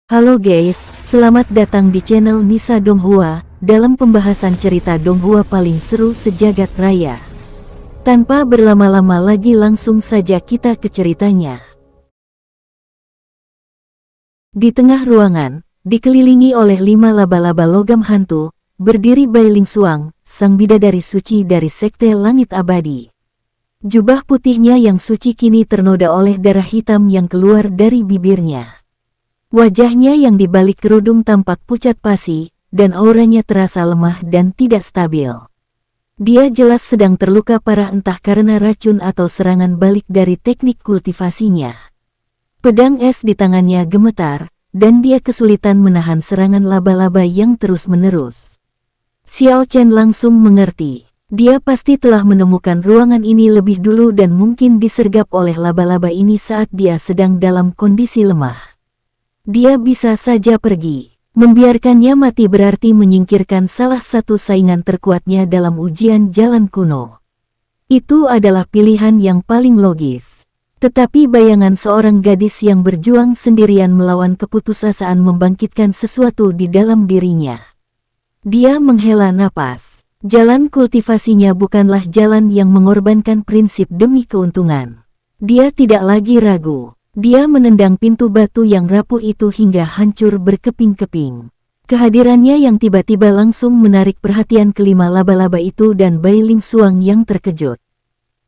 Halo guys, selamat datang di channel Nisa Donghua, dalam pembahasan cerita Donghua paling seru sejagat raya. Tanpa berlama-lama lagi langsung saja kita ke ceritanya. Di tengah ruangan, dikelilingi oleh 5 laba-laba logam hantu, berdiri Bai Lingsuang, sang bidadari suci dari Sekte Langit Abadi. Jubah putihnya yang suci kini ternoda oleh darah hitam yang keluar dari bibirnya. Wajahnya yang dibalik kerudung tampak pucat pasi, dan auranya terasa lemah dan tidak stabil. Dia jelas sedang terluka parah entah karena racun atau serangan balik dari teknik kultivasinya. Pedang es di tangannya gemetar, dan dia kesulitan menahan serangan laba-laba yang terus-menerus. Xiao Chen langsung mengerti. Dia pasti telah menemukan ruangan ini lebih dulu dan mungkin disergap oleh laba-laba ini saat dia sedang dalam kondisi lemah. Dia bisa saja pergi. Membiarkannya mati berarti menyingkirkan salah satu saingan terkuatnya dalam ujian jalan kuno. Itu adalah pilihan yang paling logis. Tetapi bayangan seorang gadis yang berjuang sendirian melawan keputusasaan membangkitkan sesuatu di dalam dirinya. Dia menghela napas. Jalan kultivasinya bukanlah jalan yang mengorbankan prinsip demi keuntungan. Dia tidak lagi ragu. Dia menendang pintu batu yang rapuh itu hingga hancur berkeping-keping. Kehadirannya yang tiba-tiba langsung menarik perhatian kelima laba-laba itu dan Bai Lingsuang yang terkejut.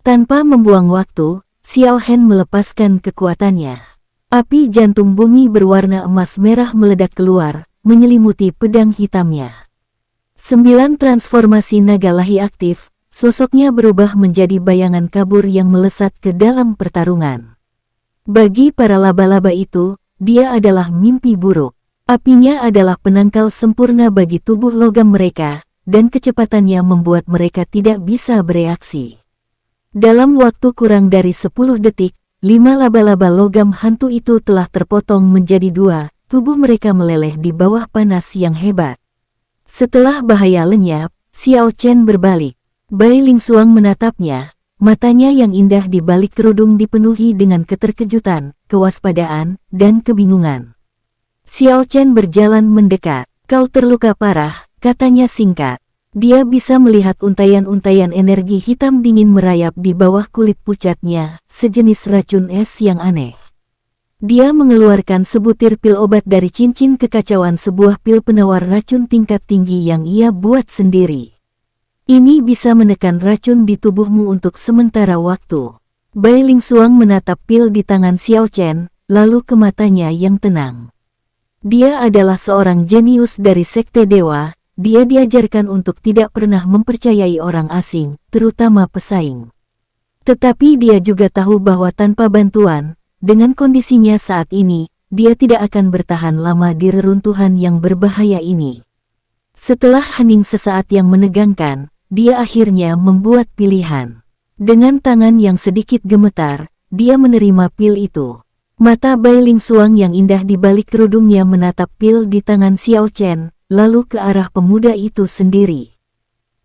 Tanpa membuang waktu, Xiao Hen melepaskan kekuatannya. Api jantung bumi berwarna emas merah meledak keluar, menyelimuti pedang hitamnya. 9 transformasi naga lahi aktif, sosoknya berubah menjadi bayangan kabur yang melesat ke dalam pertarungan. Bagi para laba-laba itu, dia adalah mimpi buruk. Apinya adalah penangkal sempurna bagi tubuh logam mereka, dan kecepatannya membuat mereka tidak bisa bereaksi. Dalam waktu kurang dari 10 detik, 5 laba-laba logam hantu itu telah terpotong menjadi 2, tubuh mereka meleleh di bawah panas yang hebat. Setelah bahaya lenyap, Xiao Chen berbalik. Bai Lingsuang menatapnya, matanya yang indah di balik kerudung dipenuhi dengan keterkejutan, kewaspadaan, dan kebingungan. Xiao Chen berjalan mendekat. "Kau terluka parah," katanya singkat. Dia bisa melihat untayan-untayan energi hitam dingin merayap di bawah kulit pucatnya, sejenis racun es yang aneh. Dia mengeluarkan sebutir pil obat dari cincin kekacauan, sebuah pil penawar racun tingkat tinggi yang ia buat sendiri. Ini bisa menekan racun di tubuhmu untuk sementara waktu. Bai Lingsuang menatap pil di tangan Xiao Chen, lalu ke matanya yang tenang. Dia adalah seorang jenius dari Sekte Dewa, dia diajarkan untuk tidak pernah mempercayai orang asing, terutama pesaing. Tetapi dia juga tahu bahwa tanpa bantuan, dengan kondisinya saat ini, dia tidak akan bertahan lama di reruntuhan yang berbahaya ini. Setelah hening sesaat yang menegangkan, dia akhirnya membuat pilihan. Dengan tangan yang sedikit gemetar, dia menerima pil itu. Mata Bai Lingsuang yang indah di balik kerudungnya menatap pil di tangan Xiao Chen, lalu ke arah pemuda itu sendiri.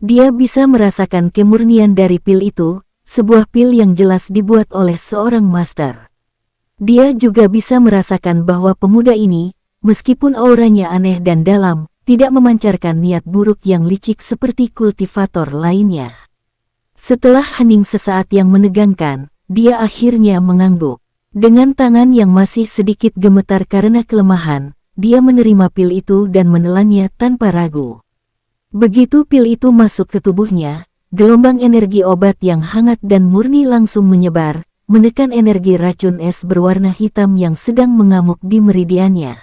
Dia bisa merasakan kemurnian dari pil itu, sebuah pil yang jelas dibuat oleh seorang master. Dia juga bisa merasakan bahwa pemuda ini, meskipun auranya aneh dan dalam, tidak memancarkan niat buruk yang licik seperti kultivator lainnya. Setelah hening sesaat yang menegangkan, dia akhirnya mengangguk. Dengan tangan yang masih sedikit gemetar karena kelemahan, dia menerima pil itu dan menelannya tanpa ragu. Begitu pil itu masuk ke tubuhnya, gelombang energi obat yang hangat dan murni langsung menyebar, menekan energi racun es berwarna hitam yang sedang mengamuk di meridiannya.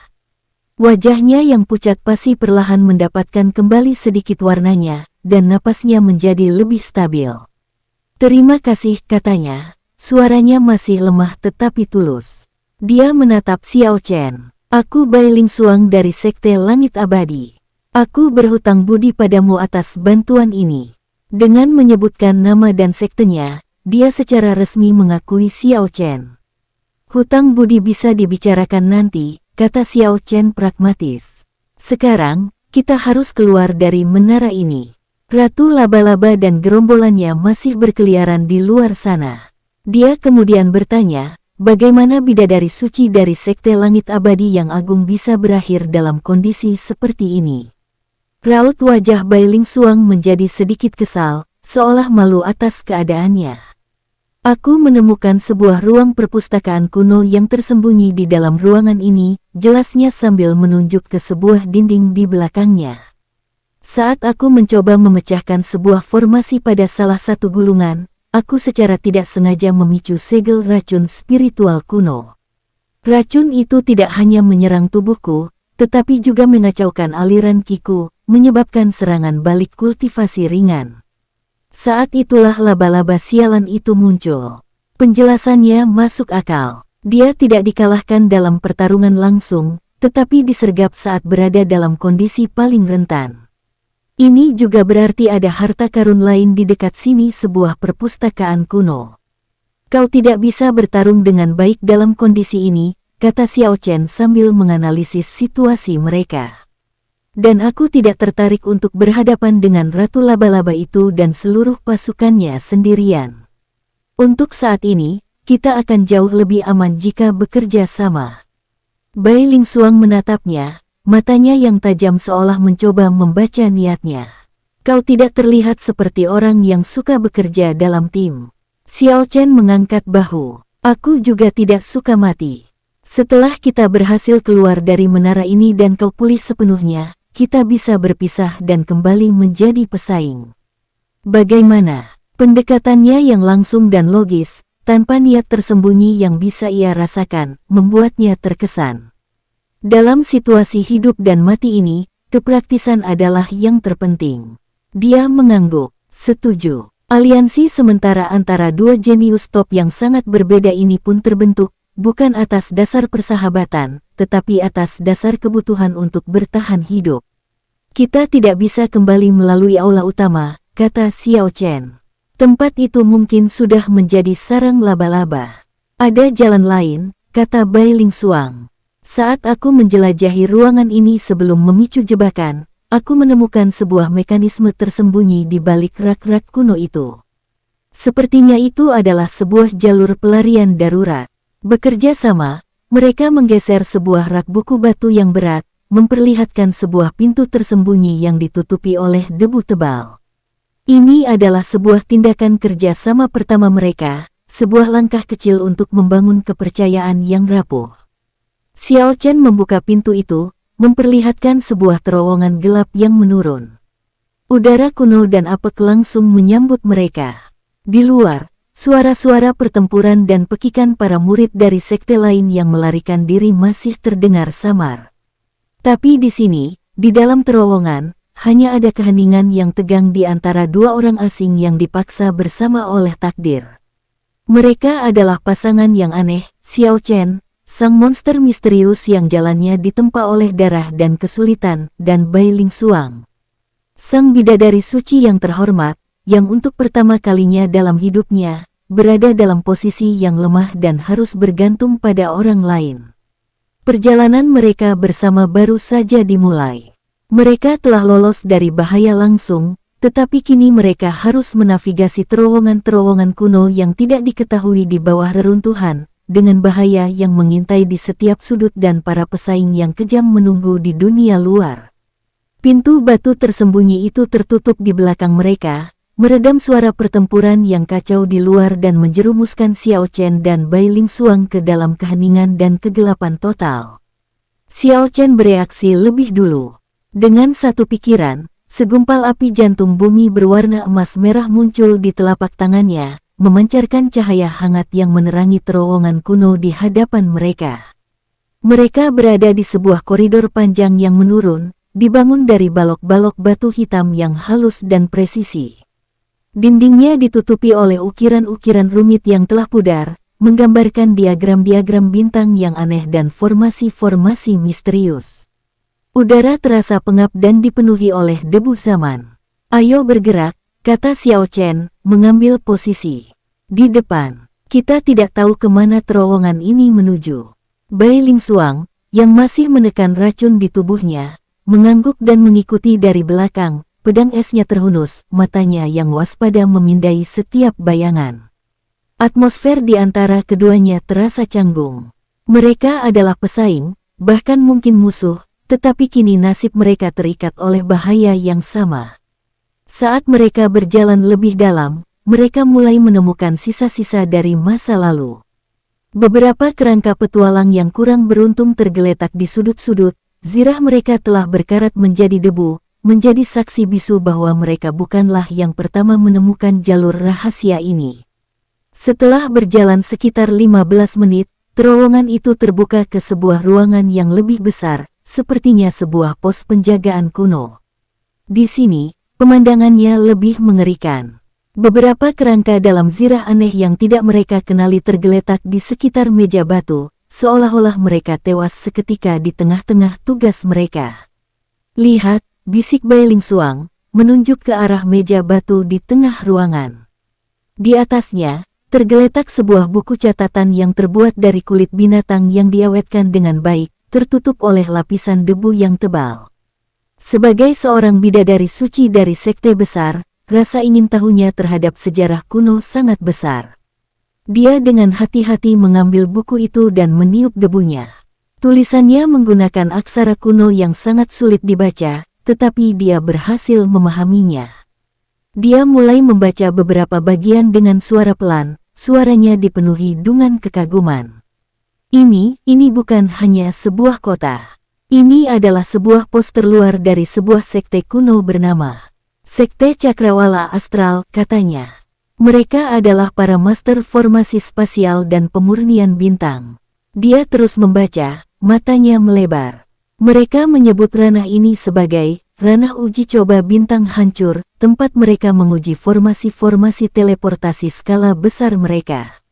Wajahnya yang pucat pasi perlahan mendapatkan kembali sedikit warnanya, dan napasnya menjadi lebih stabil. "Terima kasih," katanya, suaranya masih lemah tetapi tulus. Dia menatap Xiao Chen. "Aku Bai Lingsuang dari Sekte Langit Abadi. Aku berhutang budi padamu atas bantuan ini." Dengan menyebutkan nama dan sektenya, dia secara resmi mengakui Xiao Chen. "Hutang budi bisa dibicarakan nanti," kata Xiao Chen pragmatis. "Sekarang, kita harus keluar dari menara ini." Ratu laba-laba dan gerombolannya masih berkeliaran di luar sana. Dia kemudian bertanya, Bagaimana bidadari suci dari Sekte Langit Abadi yang agung bisa berakhir dalam kondisi seperti ini? Raut wajah Bailing Suang menjadi sedikit kesal, seolah malu atas keadaannya. Aku menemukan sebuah ruang perpustakaan kuno yang tersembunyi di dalam ruangan ini, jelasnya sambil menunjuk ke sebuah dinding di belakangnya. Saat aku mencoba memecahkan sebuah formasi pada salah satu gulungan, aku secara tidak sengaja memicu segel racun spiritual kuno. Racun itu tidak hanya menyerang tubuhku, tetapi juga mengacaukan aliran kiku, menyebabkan serangan balik kultivasi ringan. Saat itulah laba-laba sialan itu muncul. Penjelasannya masuk akal. Dia tidak dikalahkan dalam pertarungan langsung, tetapi disergap saat berada dalam kondisi paling rentan. Ini juga berarti ada harta karun lain di dekat sini, sebuah perpustakaan kuno. Kau tidak bisa bertarung dengan baik dalam kondisi ini, kata Xiao Chen sambil menganalisis situasi mereka. Dan aku tidak tertarik untuk berhadapan dengan Ratu Laba-Laba itu dan seluruh pasukannya sendirian. Untuk saat ini, kita akan jauh lebih aman jika bekerja sama. Bailing Suang menatapnya, matanya yang tajam seolah mencoba membaca niatnya. Kau tidak terlihat seperti orang yang suka bekerja dalam tim. Xiao Chen mengangkat bahu. Aku juga tidak suka mati. Setelah kita berhasil keluar dari menara ini dan kau pulih sepenuhnya, kita bisa berpisah dan kembali menjadi pesaing. Bagaimana? Pendekatannya yang langsung dan logis, tanpa niat tersembunyi yang bisa ia rasakan, membuatnya terkesan. Dalam situasi hidup dan mati ini, kepraktisan adalah yang terpenting. Dia mengangguk, setuju. Aliansi sementara antara dua jenius top yang sangat berbeda ini pun terbentuk, bukan atas dasar persahabatan, tetapi atas dasar kebutuhan untuk bertahan hidup. Kita tidak bisa kembali melalui aula utama, kata Xiao Chen. Tempat itu mungkin sudah menjadi sarang laba-laba. Ada jalan lain, kata Bailing Suang. Saat aku menjelajahi ruangan ini sebelum memicu jebakan, aku menemukan sebuah mekanisme tersembunyi di balik rak-rak kuno itu. Sepertinya itu adalah sebuah jalur pelarian darurat. Bekerja sama, mereka menggeser sebuah rak buku batu yang berat, memperlihatkan sebuah pintu tersembunyi yang ditutupi oleh debu tebal. Ini adalah sebuah tindakan kerja sama pertama mereka, sebuah langkah kecil untuk membangun kepercayaan yang rapuh. Xiao Chen membuka pintu itu, memperlihatkan sebuah terowongan gelap yang menurun. Udara kuno dan apek langsung menyambut mereka. Di luar, suara-suara pertempuran dan pekikan para murid dari sekte lain yang melarikan diri masih terdengar samar. Tapi di sini, di dalam terowongan, hanya ada keheningan yang tegang di antara dua orang asing yang dipaksa bersama oleh takdir. Mereka adalah pasangan yang aneh, Xiao Chen, sang monster misterius yang jalannya ditempa oleh darah dan kesulitan, dan Bailing Suang, sang bidadari suci yang terhormat, yang untuk pertama kalinya dalam hidupnya, berada dalam posisi yang lemah dan harus bergantung pada orang lain. Perjalanan mereka bersama baru saja dimulai. Mereka telah lolos dari bahaya langsung, tetapi kini mereka harus menavigasi terowongan-terowongan kuno yang tidak diketahui di bawah reruntuhan, dengan bahaya yang mengintai di setiap sudut dan para pesaing yang kejam menunggu di dunia luar. Pintu batu tersembunyi itu tertutup di belakang mereka, meredam suara pertempuran yang kacau di luar dan menjerumuskan Xiao Chen dan Bailing Suang ke dalam keheningan dan kegelapan total. Xiao Chen bereaksi lebih dulu. Dengan satu pikiran, segumpal api jantung bumi berwarna emas merah muncul di telapak tangannya, memancarkan cahaya hangat yang menerangi terowongan kuno di hadapan mereka. Mereka berada di sebuah koridor panjang yang menurun, dibangun dari balok-balok batu hitam yang halus dan presisi. Dindingnya ditutupi oleh ukiran-ukiran rumit yang telah pudar, menggambarkan diagram-diagram bintang yang aneh dan formasi-formasi misterius. Udara terasa pengap dan dipenuhi oleh debu zaman. Ayo bergerak, kata Xiao Chen, mengambil posisi. Di depan, kita tidak tahu kemana terowongan ini menuju. Bailing Suang, yang masih menekan racun di tubuhnya, mengangguk dan mengikuti dari belakang. Pedang esnya terhunus, matanya yang waspada memindai setiap bayangan. Atmosfer di antara keduanya terasa canggung. Mereka adalah pesaing, bahkan mungkin musuh, tetapi kini nasib mereka terikat oleh bahaya yang sama. Saat mereka berjalan lebih dalam, mereka mulai menemukan sisa-sisa dari masa lalu. Beberapa kerangka petualang yang kurang beruntung tergeletak di sudut-sudut, zirah mereka telah berkarat menjadi debu, menjadi saksi bisu bahwa mereka bukanlah yang pertama menemukan jalur rahasia ini. Setelah berjalan sekitar 15 menit, terowongan itu terbuka ke sebuah ruangan yang lebih besar, sepertinya sebuah pos penjagaan kuno. Di sini, pemandangannya lebih mengerikan. Beberapa kerangka dalam zirah aneh yang tidak mereka kenali tergeletak di sekitar meja batu, seolah-olah mereka tewas seketika di tengah-tengah tugas mereka. "Lihat," bisik Bai Ling Xuang, menunjuk ke arah meja batu di tengah ruangan. Di atasnya, tergeletak sebuah buku catatan yang terbuat dari kulit binatang yang diawetkan dengan baik, tertutup oleh lapisan debu yang tebal. Sebagai seorang bidadari suci dari sekte besar, rasa ingin tahunya terhadap sejarah kuno sangat besar. Dia dengan hati-hati mengambil buku itu dan meniup debunya. Tulisannya menggunakan aksara kuno yang sangat sulit dibaca, tetapi dia berhasil memahaminya. Dia mulai membaca beberapa bagian dengan suara pelan. Suaranya dipenuhi dengan kekaguman. Ini bukan hanya sebuah kota. Ini adalah sebuah pos terluar dari sebuah sekte kuno bernama Sekte Cakrawala Astral, katanya. Mereka adalah para master formasi spasial dan pemurnian bintang. Dia terus membaca, matanya melebar. Mereka menyebut ranah ini sebagai ranah uji coba bintang hancur, tempat mereka menguji formasi-formasi teleportasi skala besar mereka.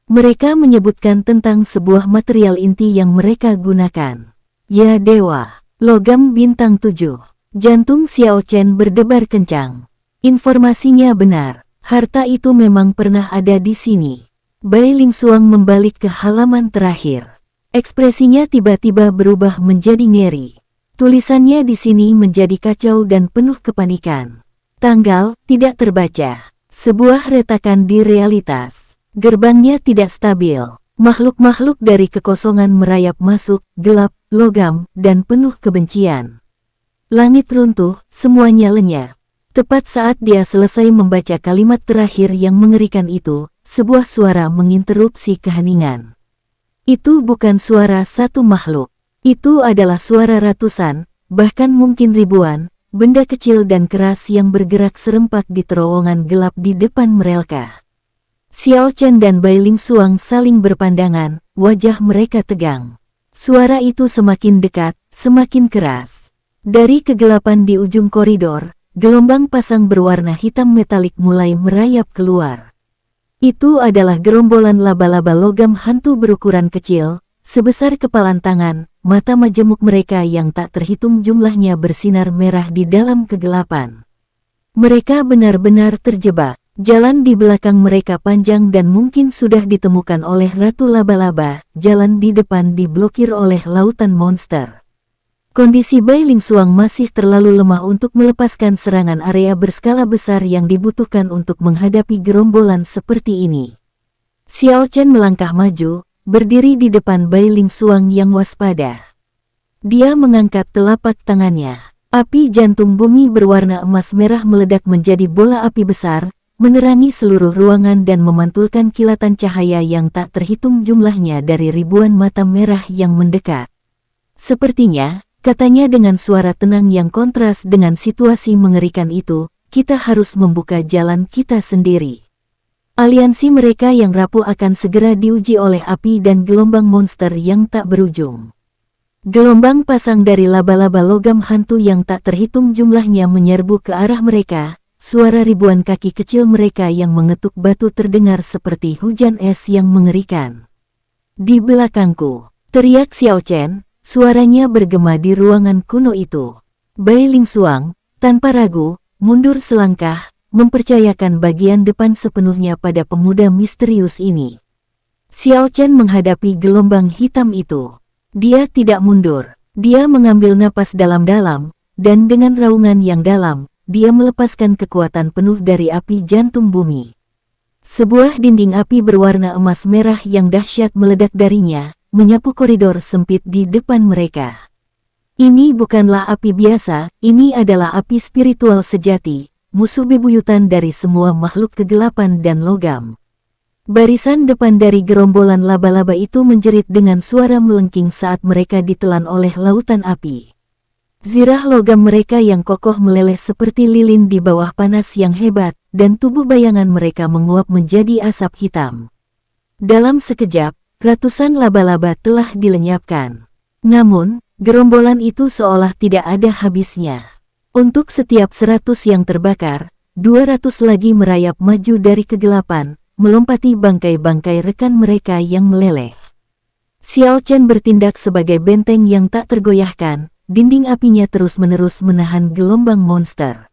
Mereka menyebutkan tentang sebuah material inti yang mereka gunakan. Ya dewa, logam bintang 7. Jantung Xiao Chen berdebar kencang. Informasinya benar, harta itu memang pernah ada di sini. Bai Ling Xuang membalik ke halaman terakhir. Ekspresinya tiba-tiba berubah menjadi ngeri. Tulisannya di sini menjadi kacau dan penuh kepanikan. Tanggal tidak terbaca. Sebuah retakan di realitas. Gerbangnya tidak stabil. Makhluk-makhluk dari kekosongan merayap masuk, gelap, logam, dan penuh kebencian. Langit runtuh, semuanya lenyap. Tepat saat dia selesai membaca kalimat terakhir yang mengerikan itu, sebuah suara menginterupsi keheningan. Itu bukan suara satu makhluk. Itu adalah suara ratusan, bahkan mungkin ribuan, benda kecil dan keras yang bergerak serempak di terowongan gelap di depan mereka. Xiao Chen dan Bai Ling Xuang saling berpandangan, wajah mereka tegang. Suara itu semakin dekat, semakin keras. Dari kegelapan di ujung koridor, gelombang pasang berwarna hitam metalik mulai merayap keluar. Itu adalah gerombolan laba-laba logam hantu berukuran kecil, sebesar kepalan tangan. Mata majemuk mereka yang tak terhitung jumlahnya bersinar merah di dalam kegelapan. Mereka benar-benar terjebak. Jalan di belakang mereka panjang dan mungkin sudah ditemukan oleh Ratu Laba-Laba. Jalan di depan diblokir oleh lautan monster. Kondisi Bai Ling Xuang masih terlalu lemah untuk melepaskan serangan area berskala besar yang dibutuhkan untuk menghadapi gerombolan seperti ini. Xiao Chen melangkah maju, berdiri di depan Bai Ling Xuang yang waspada. Dia mengangkat telapak tangannya. Api jantung bumi berwarna emas merah meledak menjadi bola api besar, menerangi seluruh ruangan dan memantulkan kilatan cahaya yang tak terhitung jumlahnya dari ribuan mata merah yang mendekat. Sepertinya, katanya dengan suara tenang yang kontras dengan situasi mengerikan itu, kita harus membuka jalan kita sendiri. Aliansi mereka yang rapuh akan segera diuji oleh api dan gelombang monster yang tak berujung. Gelombang pasang dari laba-laba logam hantu yang tak terhitung jumlahnya menyerbu ke arah mereka. Suara ribuan kaki kecil mereka yang mengetuk batu terdengar seperti hujan es yang mengerikan. Di belakangku, teriak Xiao Chen, suaranya bergema di ruangan kuno itu. Bai Ling Xuang, tanpa ragu, mundur selangkah, mempercayakan bagian depan sepenuhnya pada pemuda misterius ini. Xiao Chen menghadapi gelombang hitam itu. Dia tidak mundur. Dia mengambil napas dalam-dalam, dan dengan raungan yang dalam, dia melepaskan kekuatan penuh dari api jantung bumi. Sebuah dinding api berwarna emas merah yang dahsyat meledak darinya, menyapu koridor sempit di depan mereka. Ini bukanlah api biasa, ini adalah api spiritual sejati, musuh bebuyutan dari semua makhluk kegelapan dan logam. Barisan depan dari gerombolan laba-laba itu menjerit dengan suara melengking saat mereka ditelan oleh lautan api. Zirah logam mereka yang kokoh meleleh seperti lilin di bawah panas yang hebat, dan tubuh bayangan mereka menguap menjadi asap hitam. Dalam sekejap, ratusan laba-laba telah dilenyapkan. Namun, gerombolan itu seolah tidak ada habisnya. Untuk setiap 100 yang terbakar, 200 lagi merayap maju dari kegelapan, melompati bangkai-bangkai rekan mereka yang meleleh. Xiao Chen bertindak sebagai benteng yang tak tergoyahkan, dinding apinya terus-menerus menahan gelombang monster.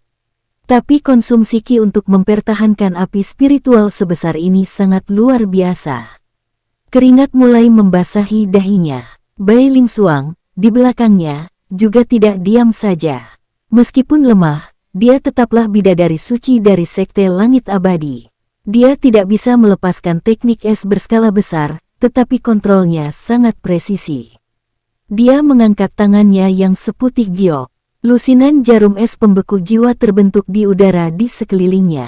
Tapi konsumsi Qi untuk mempertahankan api spiritual sebesar ini sangat luar biasa. Keringat mulai membasahi dahinya. Bai Ling Xuang, di belakangnya, juga tidak diam saja. Meskipun lemah, dia tetaplah bidadari suci dari Sekte Langit Abadi. Dia tidak bisa melepaskan teknik es berskala besar, tetapi kontrolnya sangat presisi. Dia mengangkat tangannya yang seputih giok. Lusinan jarum es pembeku jiwa terbentuk di udara di sekelilingnya.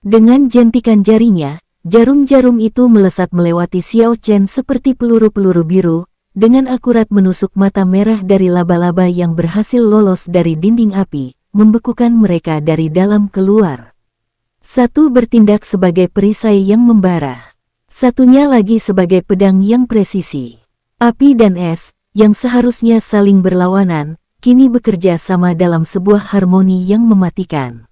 Dengan jentikan jarinya, jarum-jarum itu melesat melewati Xiao Chen seperti peluru-peluru biru, dengan akurat menusuk mata merah dari laba-laba yang berhasil lolos dari dinding api, membekukan mereka dari dalam keluar. Satu bertindak sebagai perisai yang membara. Satunya lagi sebagai pedang yang presisi. Api dan es, yang seharusnya saling berlawanan, kini bekerja sama dalam sebuah harmoni yang mematikan.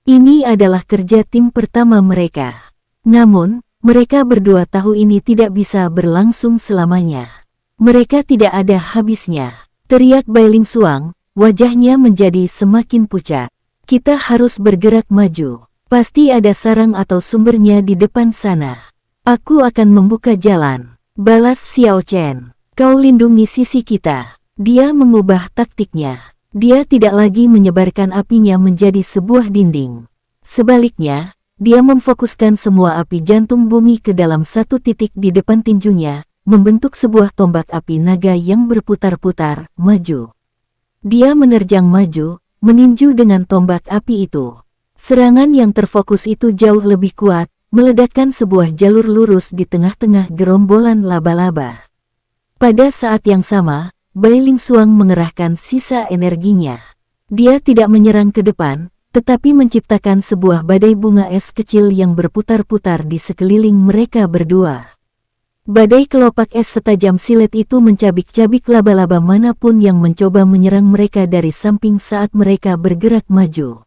Ini adalah kerja tim pertama mereka. Namun, mereka berdua tahu ini tidak bisa berlangsung selamanya. Mereka tidak ada habisnya. Teriak Bai Ling Xuang, wajahnya menjadi semakin pucat. Kita harus bergerak maju. Pasti ada sarang atau sumbernya di depan sana. Aku akan membuka jalan. Balas Xiao Chen. Kau lindungi sisi kita. Dia mengubah taktiknya. Dia tidak lagi menyebarkan apinya menjadi sebuah dinding. Sebaliknya, dia memfokuskan semua api jantung bumi ke dalam satu titik di depan tinjunya, membentuk sebuah tombak api naga yang berputar-putar, maju. Dia menerjang maju, meninju dengan tombak api itu. Serangan yang terfokus itu jauh lebih kuat, meledakkan sebuah jalur lurus di tengah-tengah gerombolan laba-laba. Pada saat yang sama, Bai Ling Xuang mengerahkan sisa energinya. Dia tidak menyerang ke depan, tetapi menciptakan sebuah badai bunga es kecil yang berputar-putar di sekeliling mereka berdua. Badai kelopak es setajam silet itu mencabik-cabik laba-laba manapun yang mencoba menyerang mereka dari samping saat mereka bergerak maju.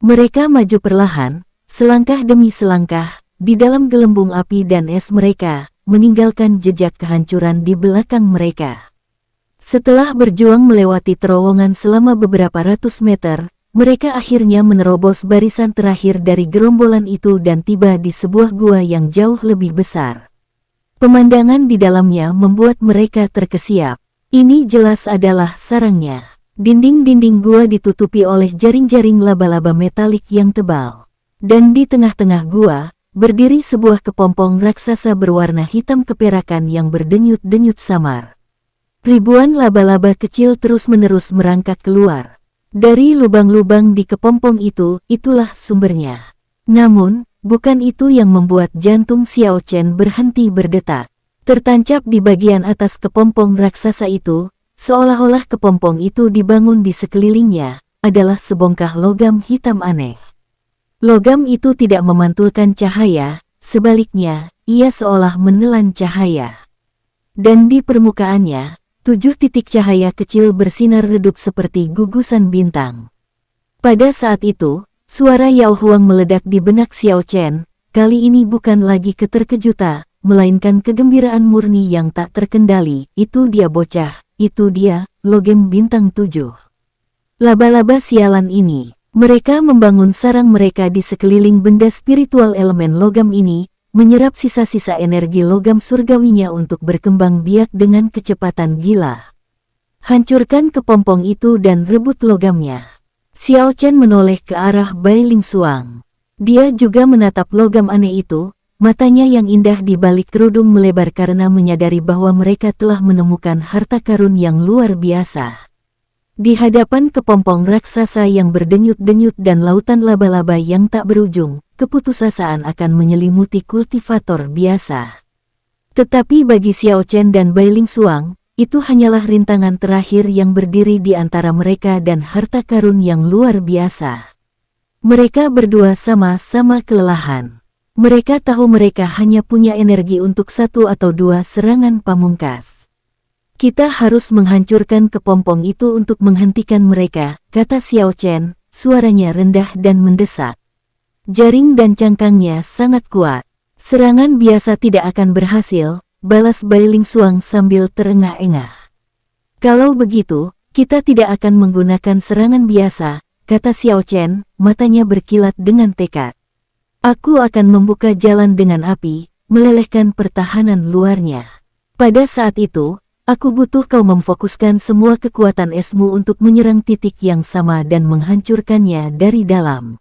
Mereka maju perlahan, selangkah demi selangkah, di dalam gelembung api dan es mereka, meninggalkan jejak kehancuran di belakang mereka. Setelah berjuang melewati terowongan selama beberapa ratus meter, mereka akhirnya menerobos barisan terakhir dari gerombolan itu dan tiba di sebuah gua yang jauh lebih besar. Pemandangan di dalamnya membuat mereka terkesiap. Ini jelas adalah sarangnya. Dinding-dinding gua ditutupi oleh jaring-jaring laba-laba metalik yang tebal. Dan di tengah-tengah gua, berdiri sebuah kepompong raksasa berwarna hitam keperakan yang berdenyut-denyut samar. Ribuan laba-laba kecil terus-menerus merangkak keluar. Dari lubang-lubang di kepompong itu, itulah sumbernya. Namun, bukan itu yang membuat jantung Xiao Chen berhenti berdetak. Tertancap di bagian atas kepompong raksasa itu, seolah-olah kepompong itu dibangun di sekelilingnya, adalah sebongkah logam hitam aneh. Logam itu tidak memantulkan cahaya, sebaliknya, ia seolah menelan cahaya. Dan di permukaannya, 7 titik cahaya kecil bersinar redup seperti gugusan bintang. Pada saat itu, suara Yao Huang meledak di benak Xiao Chen, kali ini bukan lagi keterkejutan, melainkan kegembiraan murni yang tak terkendali. Itu dia bocah, itu dia, logam bintang 7. Laba-laba sialan ini. Mereka membangun sarang mereka di sekeliling benda spiritual elemen logam ini, menyerap sisa-sisa energi logam surgawinya untuk berkembang biak dengan kecepatan gila. Hancurkan kepompong itu dan rebut logamnya. Xiao Chen menoleh ke arah Bai Ling Xuang. Dia juga menatap logam aneh itu, matanya yang indah di balik kerudung melebar karena menyadari bahwa mereka telah menemukan harta karun yang luar biasa. Di hadapan kepompong raksasa yang berdenyut-denyut dan lautan laba-laba yang tak berujung, keputusasaan akan menyelimuti kultivator biasa. Tetapi bagi Xiao Chen dan Bailing Xuang, itu hanyalah rintangan terakhir yang berdiri di antara mereka dan harta karun yang luar biasa. Mereka berdua sama-sama kelelahan. Mereka tahu mereka hanya punya energi untuk 1 atau 2 serangan pamungkas. Kita harus menghancurkan kepompong itu untuk menghentikan mereka, kata Xiao Chen, suaranya rendah dan mendesak. Jaring dan cangkangnya sangat kuat. Serangan biasa tidak akan berhasil, balas Bailing Xuang sambil terengah-engah. Kalau begitu, kita tidak akan menggunakan serangan biasa, kata Xiao Chen, matanya berkilat dengan tekad. Aku akan membuka jalan dengan api, melelehkan pertahanan luarnya. Pada saat itu, aku butuh kau memfokuskan semua kekuatan esmu untuk menyerang titik yang sama dan menghancurkannya dari dalam.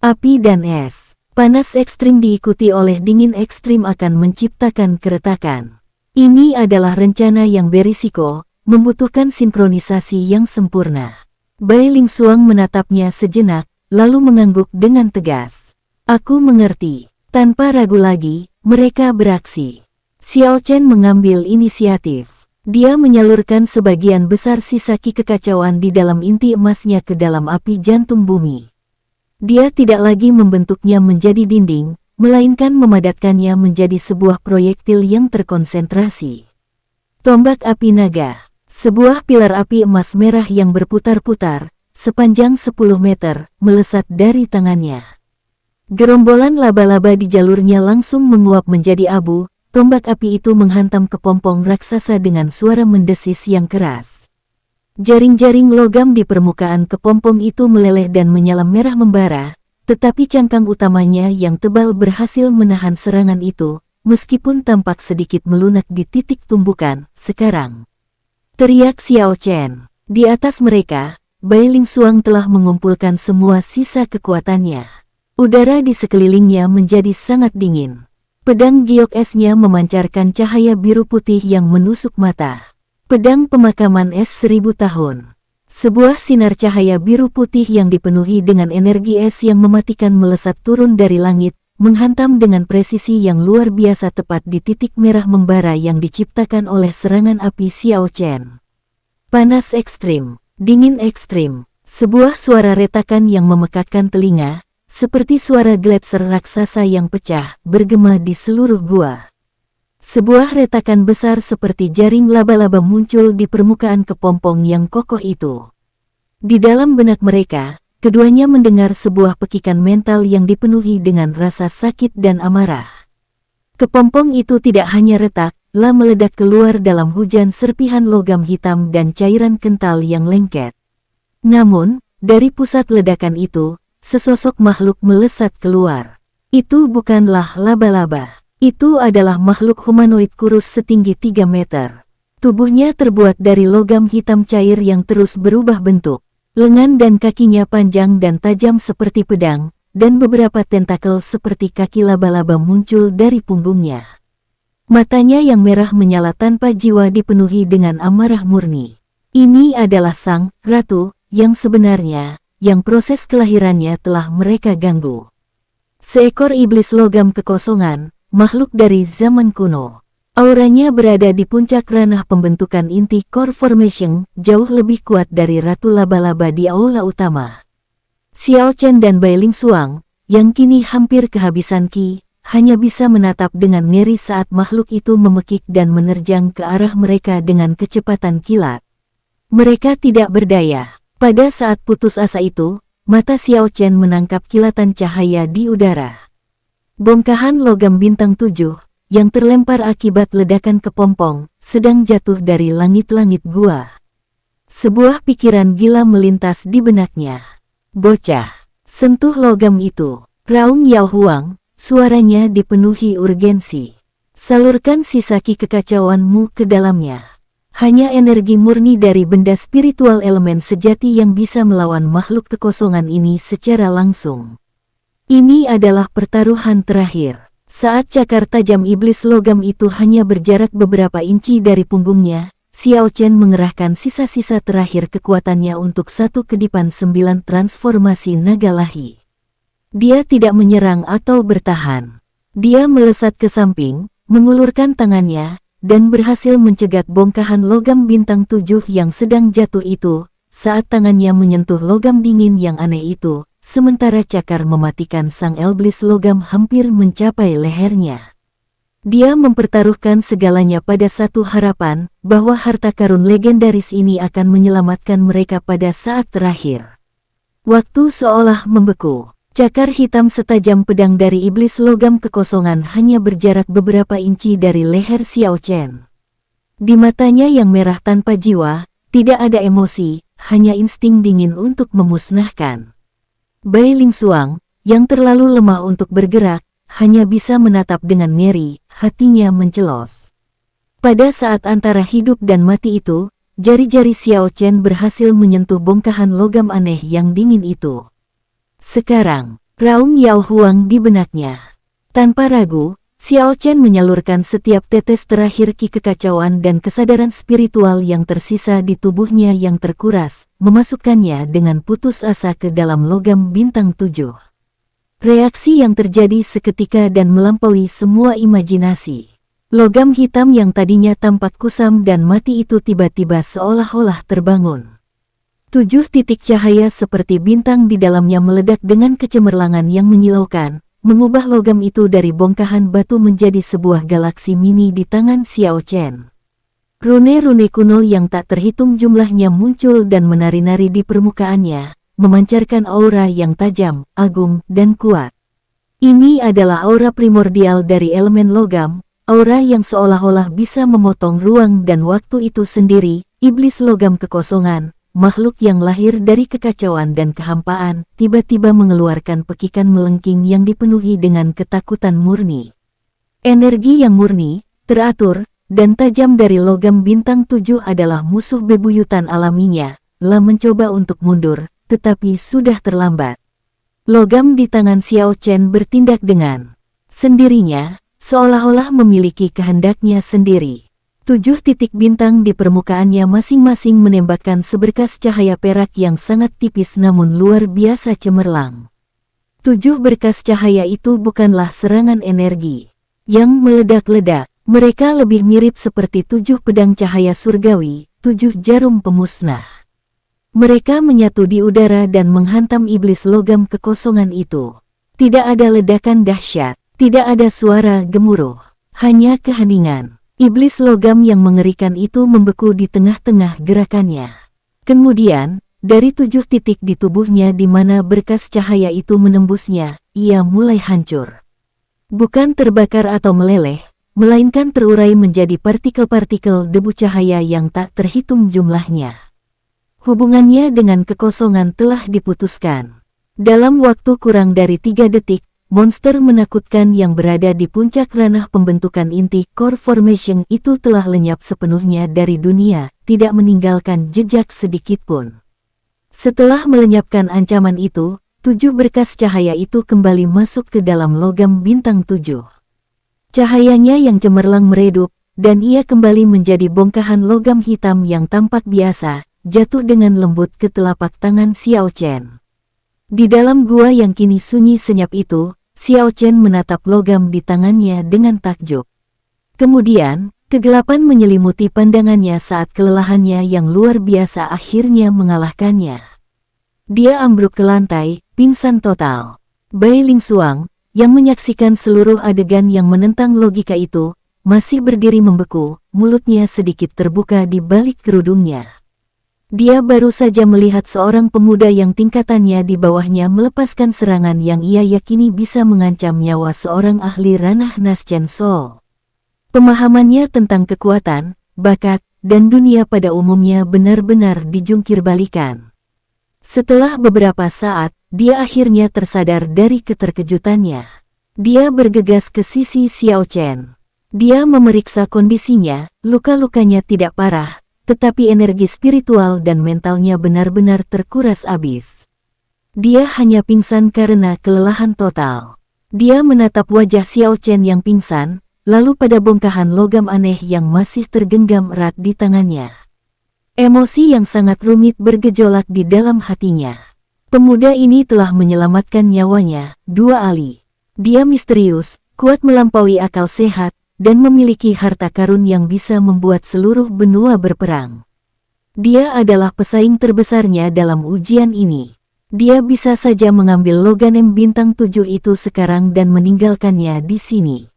Api dan es. Panas ekstrim diikuti oleh dingin ekstrim akan menciptakan keretakan. Ini adalah rencana yang berisiko, membutuhkan sinkronisasi yang sempurna. Bailing Xuang menatapnya sejenak, lalu mengangguk dengan tegas. Aku mengerti. Tanpa ragu lagi, mereka beraksi. Xiao Chen mengambil inisiatif. Dia menyalurkan sebagian besar sisa ki kekacauan di dalam inti emasnya ke dalam api jantung bumi. Dia tidak lagi membentuknya menjadi dinding, melainkan memadatkannya menjadi sebuah proyektil yang terkonsentrasi. Tombak api naga, sebuah pilar api emas merah yang berputar-putar, sepanjang 10 meter, melesat dari tangannya. Gerombolan laba-laba di jalurnya langsung menguap menjadi abu, tombak api itu menghantam kepompong raksasa dengan suara mendesis yang keras. Jaring-jaring logam di permukaan kepompong itu meleleh dan menyala merah membara, tetapi cangkang utamanya yang tebal berhasil menahan serangan itu, meskipun tampak sedikit melunak di titik tumbukan. Sekarang, teriak Xiao Chen. Di atas mereka, Bailing Xuang telah mengumpulkan semua sisa kekuatannya. Udara di sekelilingnya menjadi sangat dingin. Pedang giok esnya memancarkan cahaya biru putih yang menusuk mata. Pedang pemakaman es 1000 tahun. Sebuah sinar cahaya biru putih yang dipenuhi dengan energi es yang mematikan melesat turun dari langit, menghantam dengan presisi yang luar biasa tepat di titik merah membara yang diciptakan oleh serangan api Xiao Chen. Panas ekstrim, dingin ekstrim, sebuah suara retakan yang memekakkan telinga, seperti suara gletser raksasa yang pecah, bergema di seluruh gua. Sebuah retakan besar seperti jaring laba-laba muncul di permukaan kepompong yang kokoh itu. Di dalam benak mereka, keduanya mendengar sebuah pekikan mental yang dipenuhi dengan rasa sakit dan amarah. Kepompong itu tidak hanya retak, lah meledak keluar dalam hujan serpihan logam hitam dan cairan kental yang lengket. Namun, dari pusat ledakan itu, sesosok makhluk melesat keluar. Itu bukanlah laba-laba. Itu adalah makhluk humanoid kurus setinggi 3 meter. Tubuhnya terbuat dari logam hitam cair yang terus berubah bentuk. Lengan dan kakinya panjang dan tajam seperti pedang, dan beberapa tentakel seperti kaki laba-laba muncul dari punggungnya. Matanya yang merah menyala tanpa jiwa dipenuhi dengan amarah murni. Ini adalah sang ratu yang sebenarnya, yang proses kelahirannya telah mereka ganggu. Seekor iblis logam kekosongan, makhluk dari zaman kuno. Auranya berada di puncak ranah pembentukan inti core formation, jauh lebih kuat dari Ratu Laba-Laba di aula utama. Xiao Chen dan Bailing Xuang, yang kini hampir kehabisan ki, hanya bisa menatap dengan ngeri saat makhluk itu memekik dan menerjang ke arah mereka dengan kecepatan kilat. Mereka tidak berdaya. Pada saat putus asa itu, mata Xiao Chen menangkap kilatan cahaya di udara. Bongkahan logam bintang 7, yang terlempar akibat ledakan kepompong, sedang jatuh dari langit-langit gua. Sebuah pikiran gila melintas di benaknya. Bocah, sentuh logam itu. Raung Yao Huang, suaranya dipenuhi urgensi. Salurkan sisa ki kekacauanmu ke dalamnya. Hanya energi murni dari benda spiritual elemen sejati yang bisa melawan makhluk kekosongan ini secara langsung. Ini adalah pertaruhan terakhir. Saat cakar tajam iblis logam itu hanya berjarak beberapa inci dari punggungnya, Xiao Chen mengerahkan sisa-sisa terakhir kekuatannya untuk satu kedipan 9 transformasi naga lahi. Dia tidak menyerang atau bertahan. Dia melesat ke samping, mengulurkan tangannya, dan berhasil mencegat bongkahan logam bintang 7 yang sedang jatuh itu, saat tangannya menyentuh logam dingin yang aneh itu. Sementara cakar mematikan sang iblis logam hampir mencapai lehernya. Dia mempertaruhkan segalanya pada satu harapan, bahwa harta karun legendaris ini akan menyelamatkan mereka pada saat terakhir. Waktu seolah membeku. Cakar hitam setajam pedang dari iblis logam kekosongan hanya berjarak beberapa inci dari leher Xiao Chen. Di matanya yang merah tanpa jiwa, tidak ada emosi, hanya insting dingin untuk memusnahkan. Bailing Suang, yang terlalu lemah untuk bergerak, hanya bisa menatap dengan ngeri, hatinya mencelos. Pada saat antara hidup dan mati itu, jari-jari Xiao Chen berhasil menyentuh bongkahan logam aneh yang dingin itu. Sekarang, raung Yao Huang di benaknya. Tanpa ragu, Xiao Chen menyalurkan setiap tetes terakhir ki kekacauan dan kesadaran spiritual yang tersisa di tubuhnya yang terkuras, memasukkannya dengan putus asa ke dalam logam bintang 7. Reaksi yang terjadi seketika dan melampaui semua imajinasi. Logam hitam yang tadinya tampak kusam dan mati itu tiba-tiba seolah-olah terbangun. 7 titik cahaya seperti bintang di dalamnya meledak dengan kecemerlangan yang menyilaukan, mengubah logam itu dari bongkahan batu menjadi sebuah galaksi mini di tangan Xiao Chen. Rune-rune kuno yang tak terhitung jumlahnya muncul dan menari-nari di permukaannya, memancarkan aura yang tajam, agung, dan kuat. Ini adalah aura primordial dari elemen logam, aura yang seolah-olah bisa memotong ruang dan waktu itu sendiri. Iblis logam kekosongan, makhluk yang lahir dari kekacauan dan kehampaan, tiba-tiba mengeluarkan pekikan melengking yang dipenuhi dengan ketakutan murni. Energi yang murni, teratur, dan tajam dari logam bintang 7 adalah musuh bebuyutan alaminya. Lah mencoba untuk mundur, tetapi sudah terlambat. Logam di tangan Xiao Chen bertindak dengan sendirinya, seolah-olah memiliki kehendaknya sendiri. 7 titik bintang di permukaannya masing-masing menembakkan seberkas cahaya perak yang sangat tipis namun luar biasa cemerlang. 7 berkas cahaya itu bukanlah serangan energi yang meledak-ledak. Mereka lebih mirip seperti 7 pedang cahaya surgawi, 7 jarum pemusnah. Mereka menyatu di udara dan menghantam iblis logam kekosongan itu. Tidak ada ledakan dahsyat, tidak ada suara gemuruh, hanya keheningan. Iblis logam yang mengerikan itu membeku di tengah-tengah gerakannya. Kemudian, dari 7 titik di tubuhnya di mana berkas cahaya itu menembusnya, ia mulai hancur. Bukan terbakar atau meleleh, melainkan terurai menjadi partikel-partikel debu cahaya yang tak terhitung jumlahnya. Hubungannya dengan kekosongan telah diputuskan. Dalam waktu kurang dari 3 detik, monster menakutkan yang berada di puncak ranah pembentukan inti core formation itu telah lenyap sepenuhnya dari dunia, tidak meninggalkan jejak sedikitpun. Setelah melenyapkan ancaman itu, 7 berkas cahaya itu kembali masuk ke dalam logam bintang 7. Cahayanya yang cemerlang meredup, dan ia kembali menjadi bongkahan logam hitam yang tampak biasa, jatuh dengan lembut ke telapak tangan Xiao Chen. Di dalam gua yang kini sunyi senyap itu, Xiao Chen menatap logam di tangannya dengan takjub. Kemudian, kegelapan menyelimuti pandangannya saat kelelahannya yang luar biasa akhirnya mengalahkannya. Dia ambruk ke lantai, pingsan total. Bailing Suang, yang menyaksikan seluruh adegan yang menentang logika itu, masih berdiri membeku, mulutnya sedikit terbuka di balik kerudungnya. Dia baru saja melihat seorang pemuda yang tingkatannya di bawahnya melepaskan serangan yang ia yakini bisa mengancam nyawa seorang ahli ranah Naschen Soul. Pemahamannya tentang kekuatan, bakat, dan dunia pada umumnya benar-benar dijungkir-balikan. Setelah beberapa saat, dia akhirnya tersadar dari keterkejutannya. Dia bergegas ke sisi Xiao Chen. Dia memeriksa kondisinya, luka-lukanya tidak parah, tetapi energi spiritual dan mentalnya benar-benar terkuras habis. Dia hanya pingsan karena kelelahan total. Dia menatap wajah Xiao Chen yang pingsan, lalu pada bongkahan logam aneh yang masih tergenggam erat di tangannya. Emosi yang sangat rumit bergejolak di dalam hatinya. Pemuda ini telah menyelamatkan nyawanya, dua ali. Dia misterius, kuat melampaui akal sehat, dan memiliki harta karun yang bisa membuat seluruh benua berperang. Dia adalah pesaing terbesarnya dalam ujian ini. Dia bisa saja mengambil logam bintang 7 itu sekarang dan meninggalkannya di sini.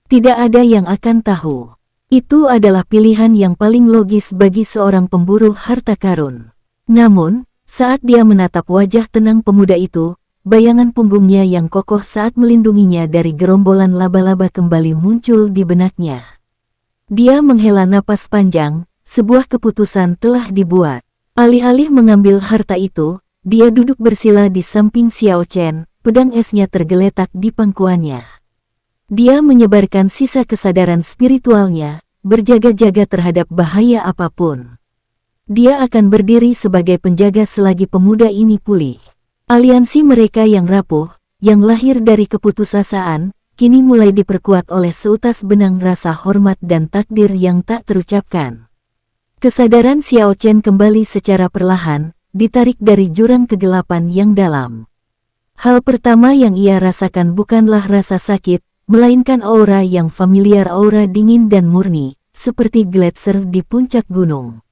Tidak ada yang akan tahu. Itu adalah pilihan yang paling logis bagi seorang pemburu harta karun. Namun, saat dia menatap wajah tenang pemuda itu, bayangan punggungnya yang kokoh saat melindunginya dari gerombolan laba-laba kembali muncul di benaknya. Dia menghela napas panjang, sebuah keputusan telah dibuat. Alih-alih mengambil harta itu, dia duduk bersila di samping Xiao Chen, pedang esnya tergeletak di pangkuannya. Dia menyebarkan sisa kesadaran spiritualnya, berjaga-jaga terhadap bahaya apapun. Dia akan berdiri sebagai penjaga selagi pemuda ini pulih. Aliansi mereka yang rapuh, yang lahir dari keputusasaan, kini mulai diperkuat oleh seutas benang rasa hormat dan takdir yang tak terucapkan. Kesadaran Xiao Chen kembali secara perlahan, ditarik dari jurang kegelapan yang dalam. Hal pertama yang ia rasakan bukanlah rasa sakit, melainkan aura yang familiar, aura dingin dan murni, seperti gletser di puncak gunung.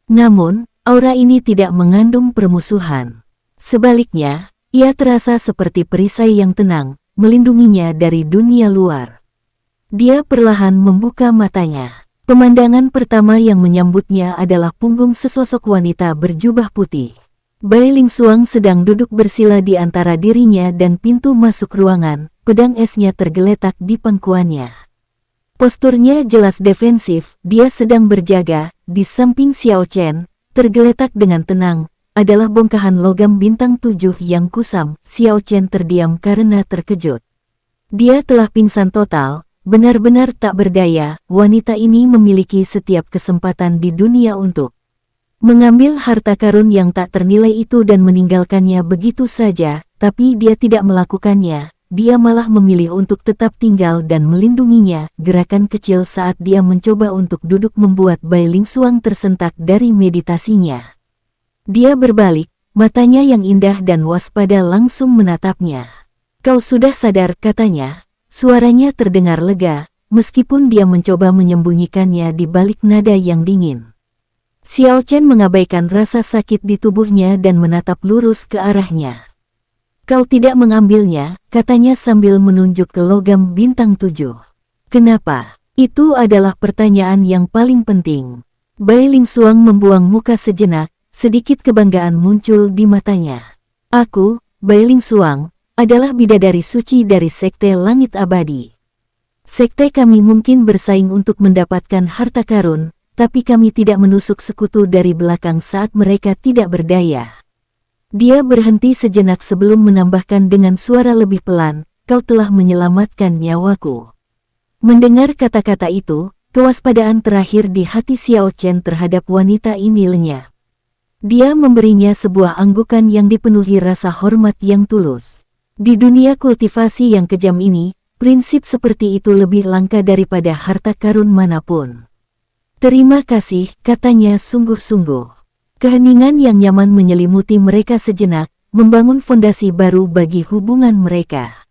Namun, aura ini tidak mengandung permusuhan. Sebaliknya, ia terasa seperti perisai yang tenang, melindunginya dari dunia luar. Dia perlahan membuka matanya. Pemandangan pertama yang menyambutnya adalah punggung sesosok wanita berjubah putih. Bai Lingsuang sedang duduk bersila di antara dirinya dan pintu masuk ruangan, pedang esnya tergeletak di pangkuannya. Posturnya jelas defensif, dia sedang berjaga, di samping Xiao Chen, tergeletak dengan tenang, adalah bongkahan logam bintang 7 yang kusam. Xiao Chen terdiam karena terkejut. Dia telah pingsan total, benar-benar tak berdaya. Wanita ini memiliki setiap kesempatan di dunia untuk mengambil harta karun yang tak ternilai itu dan meninggalkannya begitu saja, tapi dia tidak melakukannya. Dia malah memilih untuk tetap tinggal dan melindunginya. Gerakan kecil saat dia mencoba untuk duduk membuat Bai Lingsuang tersentak dari meditasinya. Dia berbalik, matanya yang indah dan waspada langsung menatapnya. "Kau sudah sadar," katanya. Suaranya terdengar lega, meskipun dia mencoba menyembunyikannya di balik nada yang dingin. Xiao Chen mengabaikan rasa sakit di tubuhnya dan menatap lurus ke arahnya. "Kau tidak mengambilnya," katanya sambil menunjuk ke logam bintang 7. "Kenapa?" Itu adalah pertanyaan yang paling penting. Bai Lingsuang membuang muka sejenak, sedikit kebanggaan muncul di matanya. "Aku, Bai Lingsuang, adalah bidadari suci dari Sekte Langit Abadi. Sekte kami mungkin bersaing untuk mendapatkan harta karun, tapi kami tidak menusuk sekutu dari belakang saat mereka tidak berdaya." Dia berhenti sejenak sebelum menambahkan dengan suara lebih pelan, "Kau telah menyelamatkan nyawaku." Mendengar kata-kata itu, kewaspadaan terakhir di hati Xiao Chen terhadap wanita ini lenyap. Dia memberinya sebuah anggukan yang dipenuhi rasa hormat yang tulus. Di dunia kultivasi yang kejam ini, prinsip seperti itu lebih langka daripada harta karun manapun. "Terima kasih," katanya sungguh-sungguh. Keheningan yang nyaman menyelimuti mereka sejenak, membangun fondasi baru bagi hubungan mereka.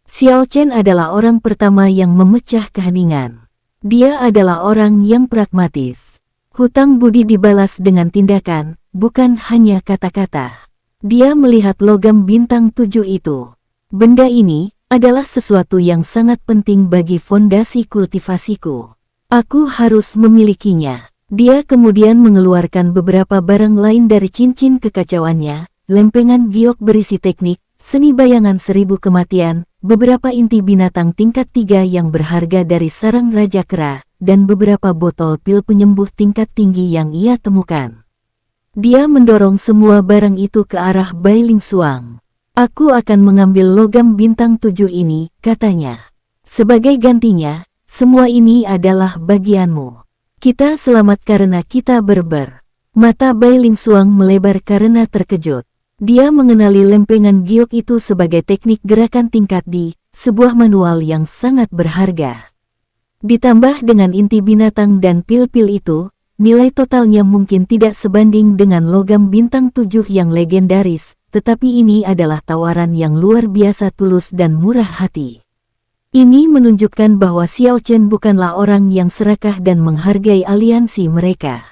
Xiao Chen adalah orang pertama yang memecah keheningan. Dia adalah orang yang pragmatis. Hutang budi dibalas dengan tindakan, bukan hanya kata-kata. Dia melihat logam bintang 7 itu. Benda ini adalah sesuatu yang sangat penting bagi fondasi kultivasiku. Aku harus memilikinya. Dia kemudian mengeluarkan beberapa barang lain dari cincin kekacauannya, lempengan giok berisi teknik, seni bayangan 1000 kematian, beberapa inti binatang tingkat 3 yang berharga dari sarang Raja Kera, dan beberapa botol pil penyembuh tingkat tinggi yang ia temukan. Dia mendorong semua barang itu ke arah Bai Lingsuang. "Aku akan mengambil logam bintang 7 ini," katanya. "Sebagai gantinya, semua ini adalah bagianmu. Kita selamat karena kita berber." Mata Bai Lingsuang melebar karena terkejut. Dia mengenali lempengan giok itu sebagai teknik gerakan tingkat D, sebuah manual yang sangat berharga. Ditambah dengan inti binatang dan pil-pil itu, nilai totalnya mungkin tidak sebanding dengan logam bintang 7 yang legendaris, tetapi ini adalah tawaran yang luar biasa tulus dan murah hati. Ini menunjukkan bahwa Xiao Chen bukanlah orang yang serakah dan menghargai aliansi mereka.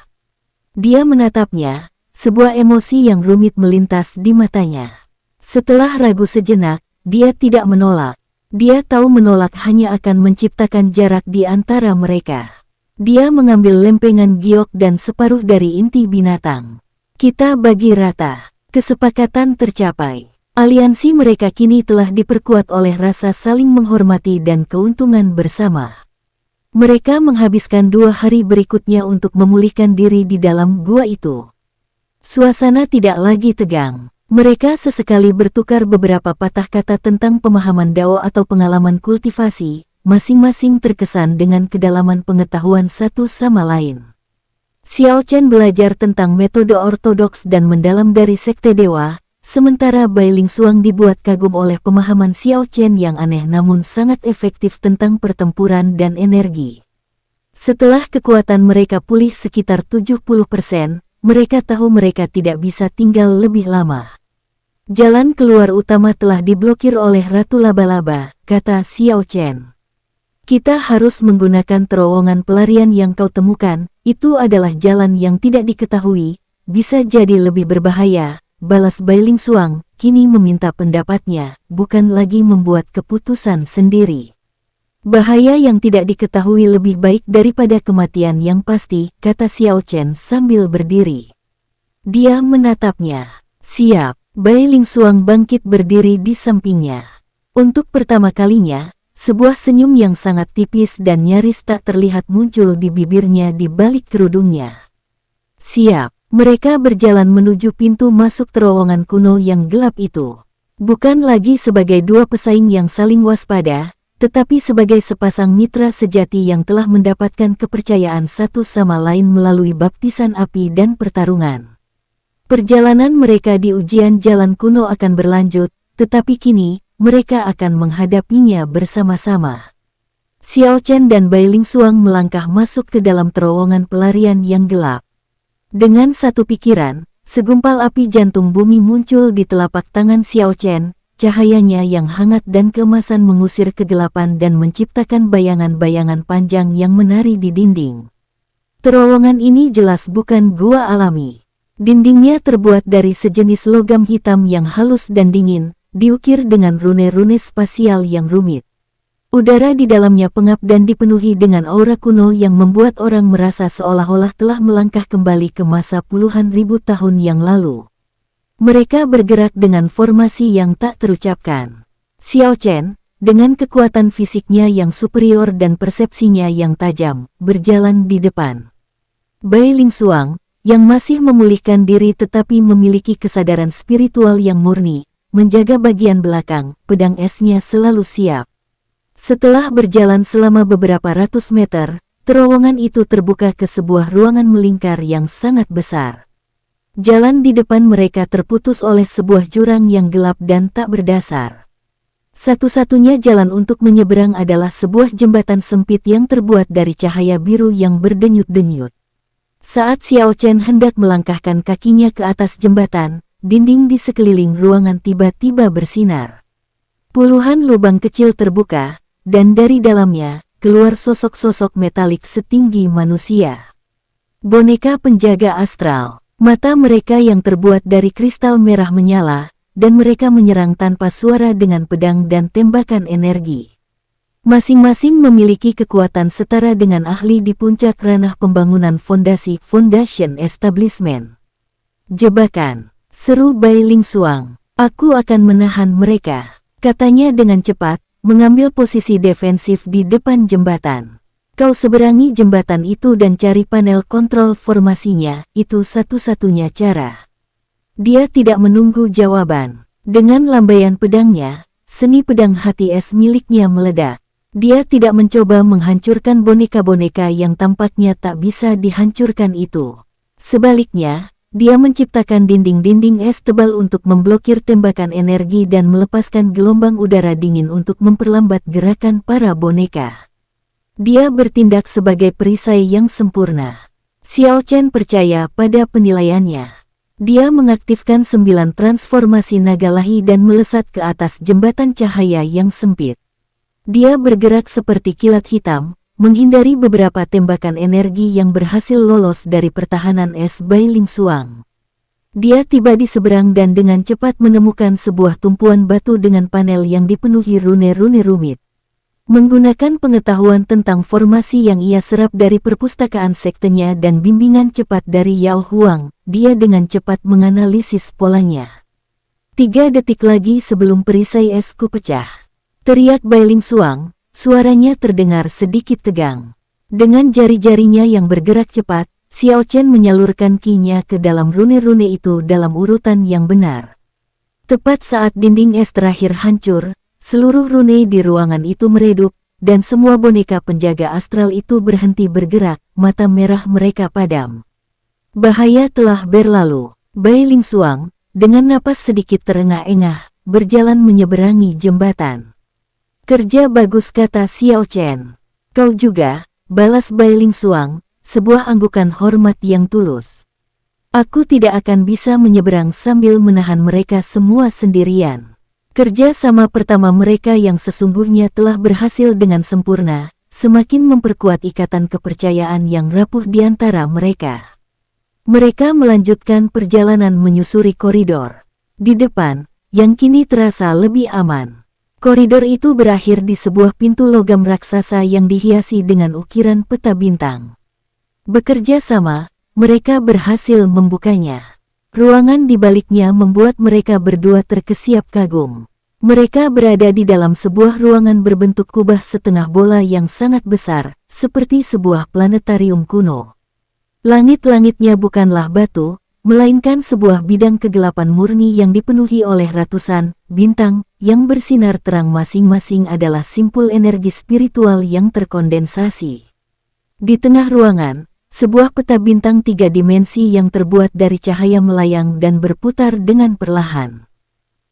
Dia menatapnya, sebuah emosi yang rumit melintas di matanya. Setelah ragu sejenak, dia tidak menolak. Dia tahu menolak hanya akan menciptakan jarak di antara mereka. Dia mengambil lempengan giok dan separuh dari inti binatang. Kita bagi rata. Kesepakatan tercapai. Aliansi mereka kini telah diperkuat oleh rasa saling menghormati dan keuntungan bersama. Mereka menghabiskan 2 hari berikutnya untuk memulihkan diri di dalam gua itu. Suasana tidak lagi tegang. Mereka sesekali bertukar beberapa patah kata tentang pemahaman Dao atau pengalaman kultivasi, masing-masing terkesan dengan kedalaman pengetahuan satu sama lain. Xiao Chen belajar tentang metode ortodoks dan mendalam dari Sekte Dewa, sementara Bai Ling Xuang dibuat kagum oleh pemahaman Xiao Chen yang aneh namun sangat efektif tentang pertempuran dan energi. Setelah kekuatan mereka pulih sekitar 70%, mereka tahu mereka tidak bisa tinggal lebih lama. Jalan keluar utama telah diblokir oleh Ratu Laba-Laba, kata Xiao Chen. Kita harus menggunakan terowongan pelarian yang kau temukan, itu adalah jalan yang tidak diketahui, bisa jadi lebih berbahaya, balas Bai Ling Xuang, kini meminta pendapatnya, bukan lagi membuat keputusan sendiri. Bahaya yang tidak diketahui lebih baik daripada kematian yang pasti, kata Xiao Chen sambil berdiri. Dia menatapnya. Siap. Bai Ling Xuang bangkit berdiri di sampingnya. Untuk pertama kalinya, sebuah senyum yang sangat tipis dan nyaris tak terlihat muncul di bibirnya di balik kerudungnya. Siap. Mereka berjalan menuju pintu masuk terowongan kuno yang gelap itu. Bukan lagi sebagai dua pesaing yang saling waspada, tetapi sebagai sepasang mitra sejati yang telah mendapatkan kepercayaan satu sama lain melalui baptisan api dan pertarungan. Perjalanan mereka di ujian jalan kuno akan berlanjut, tetapi kini, mereka akan menghadapinya bersama-sama. Xiao Chen dan Bai Ling Xuang melangkah masuk ke dalam terowongan pelarian yang gelap. Dengan satu pikiran, segumpal api jantung bumi muncul di telapak tangan Xiao Chen, cahayanya yang hangat dan keemasan mengusir kegelapan dan menciptakan bayangan-bayangan panjang yang menari di dinding. Terowongan ini jelas bukan gua alami. Dindingnya terbuat dari sejenis logam hitam yang halus dan dingin, diukir dengan rune-rune spasial yang rumit. Udara di dalamnya pengap dan dipenuhi dengan aura kuno yang membuat orang merasa seolah-olah telah melangkah kembali ke masa puluhan ribu tahun yang lalu. Mereka bergerak dengan formasi yang tak terucapkan. Xiao Chen, dengan kekuatan fisiknya yang superior dan persepsinya yang tajam, berjalan di depan. Bai Ling Xuang, yang masih memulihkan diri tetapi memiliki kesadaran spiritual yang murni, menjaga bagian belakang, pedang esnya selalu siap. Setelah berjalan selama beberapa ratus meter, terowongan itu terbuka ke sebuah ruangan melingkar yang sangat besar. Jalan di depan mereka terputus oleh sebuah jurang yang gelap dan tak berdasar. Satu-satunya jalan untuk menyeberang adalah sebuah jembatan sempit yang terbuat dari cahaya biru yang berdenyut-denyut. Saat Xiao Chen hendak melangkahkan kakinya ke atas jembatan, dinding di sekeliling ruangan tiba-tiba bersinar. Puluhan lubang kecil terbuka, dan dari dalamnya, keluar sosok-sosok metalik setinggi manusia. Boneka penjaga astral. Mata mereka yang terbuat dari kristal merah menyala, dan mereka menyerang tanpa suara dengan pedang dan tembakan energi. Masing-masing memiliki kekuatan setara dengan ahli di puncak ranah pembangunan fondasi Foundation Establishment. Jebakan, seru Bai Ling Xuang. Aku akan menahan mereka, katanya dengan cepat, mengambil posisi defensif di depan jembatan. Kau seberangi jembatan itu dan cari panel kontrol formasinya, itu satu-satunya cara. Dia tidak menunggu jawaban. Dengan lambaian pedangnya, seni pedang hati es miliknya meledak. Dia tidak mencoba menghancurkan boneka-boneka yang tampaknya tak bisa dihancurkan itu. Sebaliknya, Dia menciptakan dinding-dinding es tebal untuk memblokir tembakan energi dan melepaskan gelombang udara dingin untuk memperlambat gerakan para boneka. Dia bertindak sebagai perisai yang sempurna. Xiao Chen percaya pada penilaiannya. Dia mengaktifkan 9 transformasi naga lahi dan melesat ke atas jembatan cahaya yang sempit. Dia bergerak seperti kilat hitam, menghindari beberapa tembakan energi yang berhasil lolos dari pertahanan es Bailing Suang. Dia tiba di seberang dan dengan cepat menemukan sebuah tumpuan batu dengan panel yang dipenuhi rune-rune rumit. Menggunakan pengetahuan tentang formasi yang ia serap dari perpustakaan sektenya dan bimbingan cepat dari Yao Huang, dia dengan cepat menganalisis polanya. 3 detik lagi sebelum perisai esku pecah, teriak Bailing Suang. Suaranya terdengar sedikit tegang. Dengan jari-jarinya yang bergerak cepat, Xiao Chen menyalurkan ki-nya ke dalam rune-rune itu dalam urutan yang benar. Tepat saat dinding es terakhir hancur, seluruh rune di ruangan itu meredup, dan semua boneka penjaga astral itu berhenti bergerak, mata merah mereka padam. Bahaya telah berlalu. Bailing Suang, dengan napas sedikit terengah-engah, berjalan menyeberangi jembatan. Kerja bagus, kata Xiao Chen. Kau juga, balas Bailing Suang, sebuah anggukan hormat yang tulus. Aku tidak akan bisa menyeberang sambil menahan mereka semua sendirian. Kerja sama pertama mereka yang sesungguhnya telah berhasil dengan sempurna, semakin memperkuat ikatan kepercayaan yang rapuh di antara mereka. Mereka melanjutkan perjalanan menyusuri koridor. Di depan, yang kini terasa lebih aman. Koridor itu berakhir di sebuah pintu logam raksasa yang dihiasi dengan ukiran peta bintang. Bekerja sama, mereka berhasil membukanya. Ruangan di baliknya membuat mereka berdua terkesiap kagum. Mereka berada di dalam sebuah ruangan berbentuk kubah setengah bola yang sangat besar, seperti sebuah planetarium kuno. Langit-langitnya bukanlah batu, melainkan sebuah bidang kegelapan murni yang dipenuhi oleh ratusan bintang yang bersinar terang. Masing-masing adalah simpul energi spiritual yang terkondensasi. Di tengah ruangan, sebuah peta bintang 3 dimensi yang terbuat dari cahaya melayang dan berputar dengan perlahan.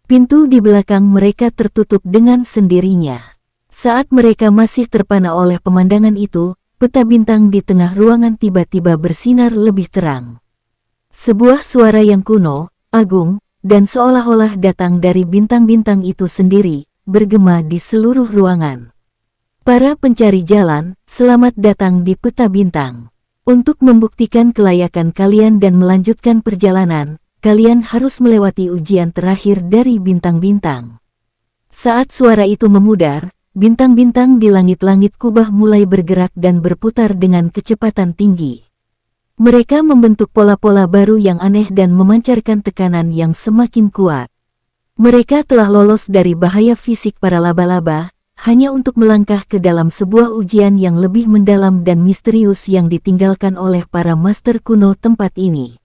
Pintu di belakang mereka tertutup dengan sendirinya. Saat mereka masih terpana oleh pemandangan itu, peta bintang di tengah ruangan tiba-tiba bersinar lebih terang. Sebuah suara yang kuno, agung, dan seolah-olah datang dari bintang-bintang itu sendiri, bergema di seluruh ruangan. Para pencari jalan, selamat datang di peta bintang. Untuk membuktikan kelayakan kalian dan melanjutkan perjalanan, kalian harus melewati ujian terakhir dari bintang-bintang. Saat suara itu memudar, bintang-bintang di langit-langit kubah mulai bergerak dan berputar dengan kecepatan tinggi. Mereka membentuk pola-pola baru yang aneh dan memancarkan tekanan yang semakin kuat. Mereka telah lolos dari bahaya fisik para laba-laba, hanya untuk melangkah ke dalam sebuah ujian yang lebih mendalam dan misterius yang ditinggalkan oleh para master kuno tempat ini.